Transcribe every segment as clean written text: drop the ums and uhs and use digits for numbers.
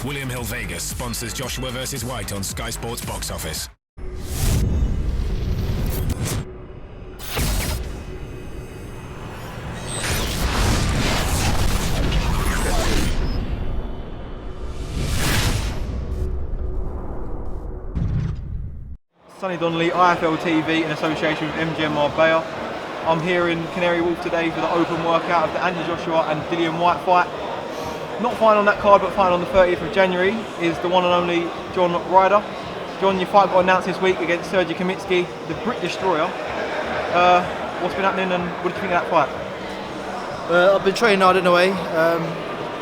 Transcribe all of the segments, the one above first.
William Hill Vegas sponsors Joshua vs White on Sky Sports Box Office. Sonny Donnelly, IFL TV in association with MGM Marbella. I'm here in Canary Wharf today for the open workout of the Anthony Joshua and DILLIAN WHYTE fight. Not fighting on that card, but fighting on the 30th of January is the one and only John RYDER. John, your fight got announced this week against Sergey Kamitsky, the Brit Destroyer. What's been happening and what do you think of that fight? I've been training hard in a way.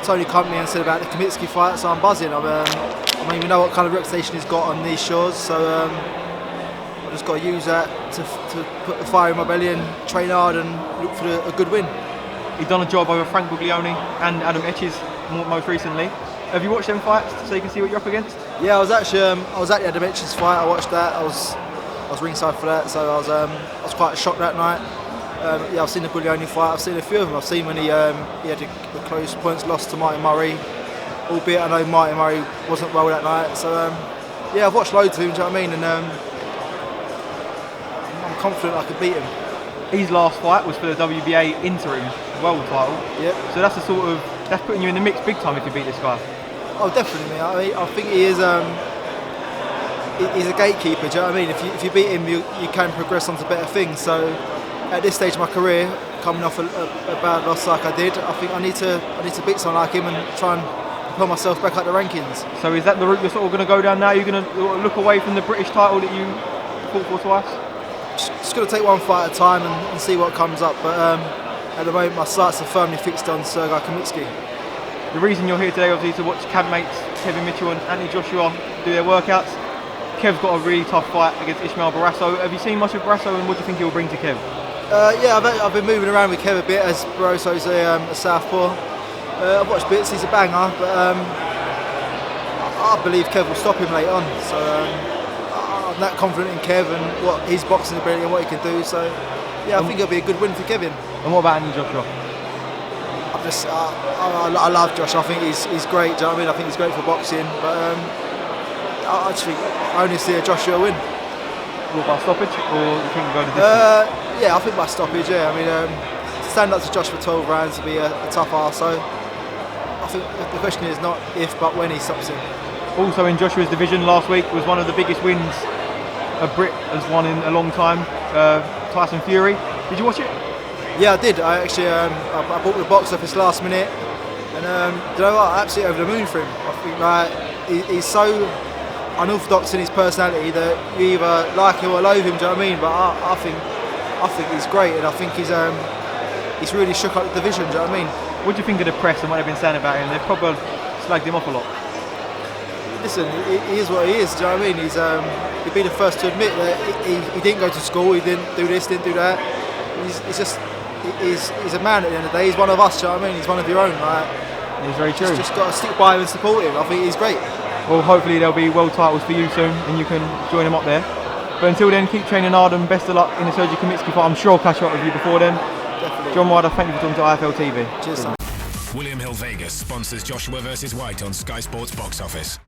Tony come to me and said about the Kamitsky fight, so I'm buzzing. I mean, we know what kind of reputation he's got on these shores, so I've just got to use that to put the fire in my belly and train hard and look for a good win. He's done a job over Frank Buglioni and Adam Etches most recently. Have you watched them fights so you can see what you're up against? Yeah, I was at the Adam Etches fight. I watched that. I was ringside for that, so I was quite shocked that night. Yeah, I've seen the Buglioni fight. I've seen a few of them. I've seen when he had the close points loss to Martin Murray, albeit I know Martin Murray wasn't well that night. So yeah, I've watched loads of him. Do you know what I mean? And I'm confident I could beat him. His last fight was for the WBA interim world title. Yep. So that's that's putting you in the mix big time if you beat this guy. Oh, definitely. I think he is. He's a gatekeeper. Do you know what I mean? If you beat him, you can progress on to better things. So at this stage of my career, coming off a bad loss like I did, I think I need to beat someone like him and try and pull myself back up the rankings. So is that the route you're sort of going to go down now? You're going to look away from the British title that you fought for twice? Just going to take one fight at a time and see what comes up. But at the moment, my sights are firmly fixed on Sergey Kamitsky. The reason you're here today, obviously, to watch camp mates Kevin Mitchell and Anthony Joshua do their workouts. Kev's got a really tough fight against Ismael Barrasso. Have you seen much of Barrasso, and what do you think he'll bring to Kev? Yeah, I've been moving around with Kev a bit as Barrasso's a southpaw. I've watched bits. He's a banger, but I believe Kev will stop him late on. So I'm that confident in Kev and what his boxing ability and what he can do. So yeah, I think it'll be a good win for Kevin. And what about Anthony Joshua? I love Josh. I think he's great. Do you know what I mean? I think he's great for boxing. But I just think I only see a Joshua win. What, by stoppage, or you think you'll go the distance? Yeah, I think by stoppage. Yeah, I mean, to stand up to Josh for 12 rounds would be a tough ask. So I think the question is not if, but when he stops him. Also in Joshua's division last week was one of the biggest wins a Brit has won in a long time. Tyson Fury. Did you watch it? Yeah, I did. I actually I bought the box office last minute, and you know what? Absolutely over the moon for him. I think he's so unorthodox in his personality that you either like him or loathe him. Do you know what I mean? But I think he's great, and I think he's really shook up the division. Do you know what I mean? What do you think of the press and what they've been saying about him? They've probably slagged him off a lot. Listen, he is what he is. Do you know what I mean? He'd be the first to admit that he didn't go to school. He didn't do this, didn't do that. He's a man at the end of the day. He's one of us. Do you know what I mean? He's one of your own. Right? He's very true. Just got to stick by him and support him. I think he's great. Well, hopefully there'll be world titles for you soon, and you can join him up there. But until then, keep training hard and best of luck in the Sergey Kamitsky fight. I'm sure I'll catch up with you before then. Definitely. John RYDER, thank you for talking to IFL TV. Cheers, son. William Hill Vegas sponsors Joshua vs White on Sky Sports Box Office.